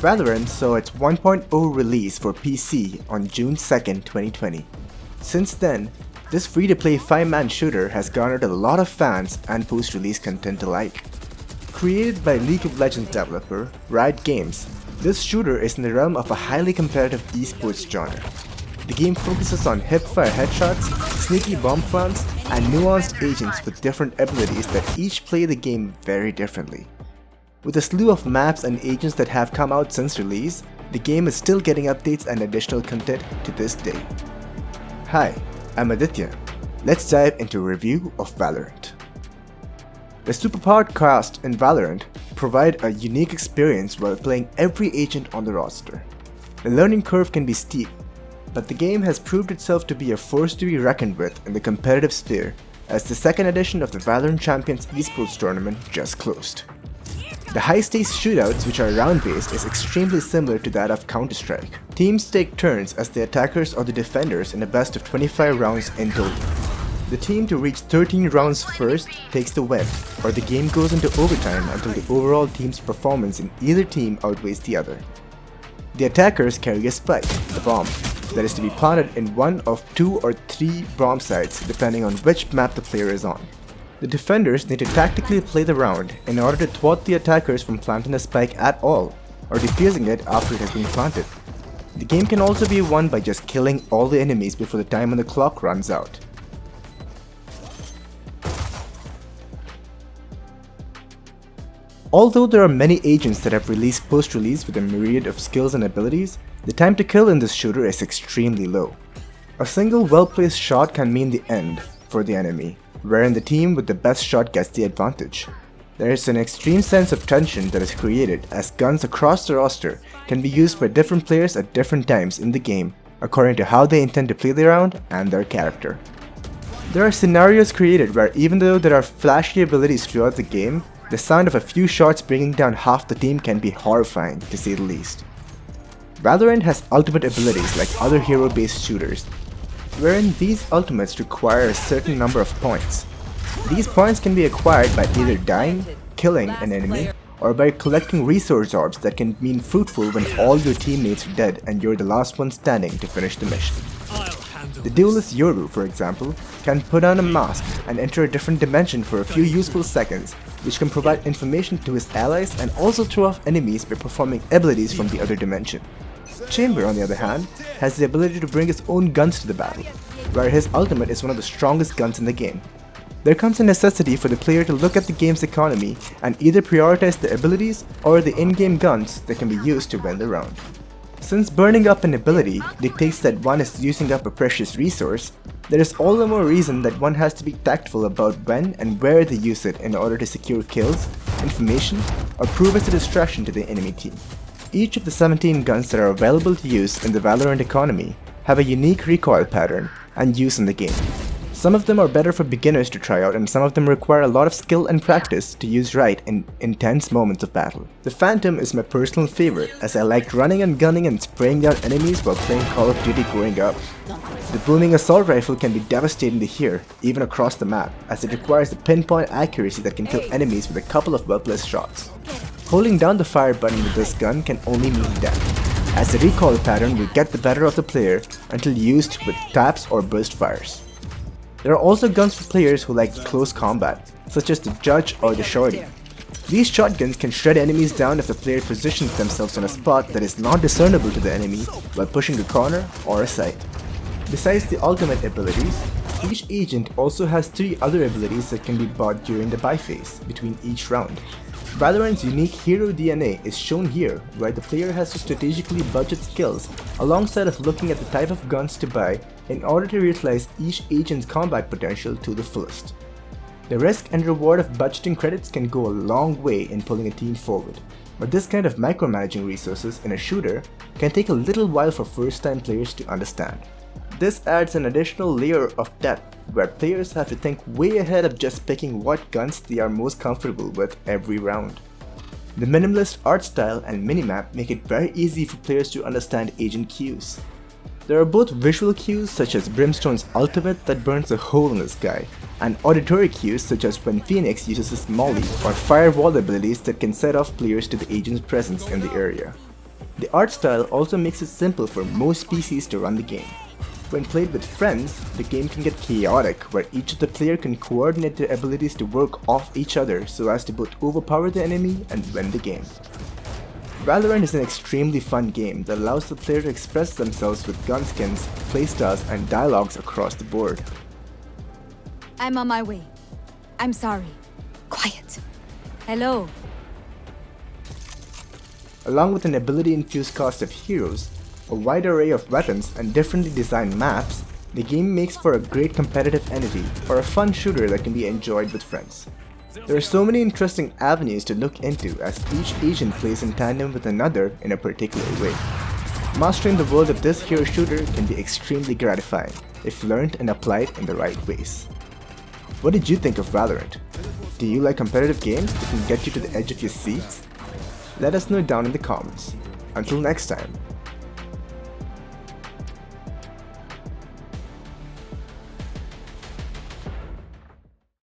VALORANT saw its 1.0 release for PC on June 2nd, 2020. Since then, this free-to-play 5-man shooter has garnered a lot of fans and post-release content alike. Created by League of Legends developer Riot Games, this shooter is in the realm of a highly competitive esports genre. The game focuses on hip-fire headshots, sneaky bomb plants, and nuanced agents with different abilities that each play the game very differently. With a slew of maps and agents that have come out since release, the game is still getting updates and additional content to this day. Hi, I'm Aditya. Let's dive into a review of VALORANT. The superpowered cast in VALORANT provide a unique experience while playing every agent on the roster. The learning curve can be steep, but the game has proved itself to be a force to be reckoned with in the competitive sphere, as the second edition of the VALORANT Champions Esports Tournament just closed. The high-stakes shootouts, which are round-based, is extremely similar to that of Counter-Strike. Teams take turns as the attackers or the defenders in a best of 25 rounds in total. The team to reach 13 rounds first takes the win, or the game goes into overtime until the overall team's performance in either team outweighs the other. The attackers carry a spike, the bomb, that is to be planted in one of 2 or 3 bomb sites depending on which map the player is on. The defenders need to tactically play the round in order to thwart the attackers from planting a spike at all, or defusing it after it has been planted. The game can also be won by just killing all the enemies before the time on the clock runs out. Although there are many agents that have released post-release with a myriad of skills and abilities, the time to kill in this shooter is extremely low. A single well-placed shot can mean the end for the enemy, wherein the team with the best shot gets the advantage. There is an extreme sense of tension that is created as guns across the roster can be used by different players at different times in the game according to how they intend to play the round and their character. There are scenarios created where even though there are flashy abilities throughout the game, the sound of a few shots bringing down half the team can be horrifying, to say the least. VALORANT has ultimate abilities like other hero-based shooters, wherein these ultimates require a certain number of points. These points can be acquired by either dying, killing an enemy, or by collecting resource orbs that can mean fruitful when all your teammates are dead and you're the last one standing to finish the mission. The duelist Yoru, for example, can put on a mask and enter a different dimension for a few useful seconds, which can provide information to his allies and also throw off enemies by performing abilities from the other dimension. Chamber, on the other hand, has the ability to bring his own guns to the battle, where his ultimate is one of the strongest guns in the game. There comes a necessity for the player to look at the game's economy and either prioritize the abilities or the in-game guns that can be used to win the round. Since burning up an ability dictates that one is using up a precious resource, there is all the more reason that one has to be tactful about when and where they use it in order to secure kills, information, or prove as a distraction to the enemy team. Each of the 17 guns that are available to use in the VALORANT economy have a unique recoil pattern and use in the game. Some of them are better for beginners to try out and some of them require a lot of skill and practice to use right in intense moments of battle. The Phantom is my personal favorite as I liked running and gunning and spraying down enemies while playing Call of Duty growing up. The booming assault rifle can be devastating to hear, even across the map, as it requires the pinpoint accuracy that can kill enemies with a couple of well-placed shots. Holding down the fire button with this gun can only mean death, as the recoil pattern will get the better of the player until used with taps or burst fires. There are also guns for players who like close combat, such as the Judge or the Shorty. These shotguns can shred enemies down if the player positions themselves on a spot that is not discernible to the enemy while pushing a corner or a site. Besides the ultimate abilities, each agent also has 3 other abilities that can be bought during the buy phase between each round. VALORANT's unique hero DNA is shown here, where the player has to strategically budget skills alongside of looking at the type of guns to buy in order to utilize each agent's combat potential to the fullest. The risk and reward of budgeting credits can go a long way in pulling a team forward, but this kind of micromanaging resources in a shooter can take a little while for first-time players to understand. This adds an additional layer of depth where players have to think way ahead of just picking what guns they are most comfortable with every round. The minimalist art style and minimap make it very easy for players to understand agent cues. There are both visual cues such as Brimstone's ultimate that burns a hole in the sky, and auditory cues such as when Phoenix uses his molly or firewall abilities that can set off players to the agent's presence in the area. The art style also makes it simple for most PCs to run the game. When played with friends, the game can get chaotic where each of the player can coordinate their abilities to work off each other so as to both overpower the enemy and win the game. Valorant is an extremely fun game that allows the player to express themselves with gun skins, playstyles, and dialogues across the board. I'm on my way. I'm sorry. Quiet. Hello. Along with an ability-infused cast of heroes, a wide array of weapons, and differently designed maps, the game makes for a great competitive entity or a fun shooter that can be enjoyed with friends. There are so many interesting avenues to look into as each agent plays in tandem with another in a particular way. Mastering the world of this hero shooter can be extremely gratifying if learned and applied in the right ways. What did you think of Valorant? Do you like competitive games that can get you to the edge of your seats? Let us know down in the comments. Until next time.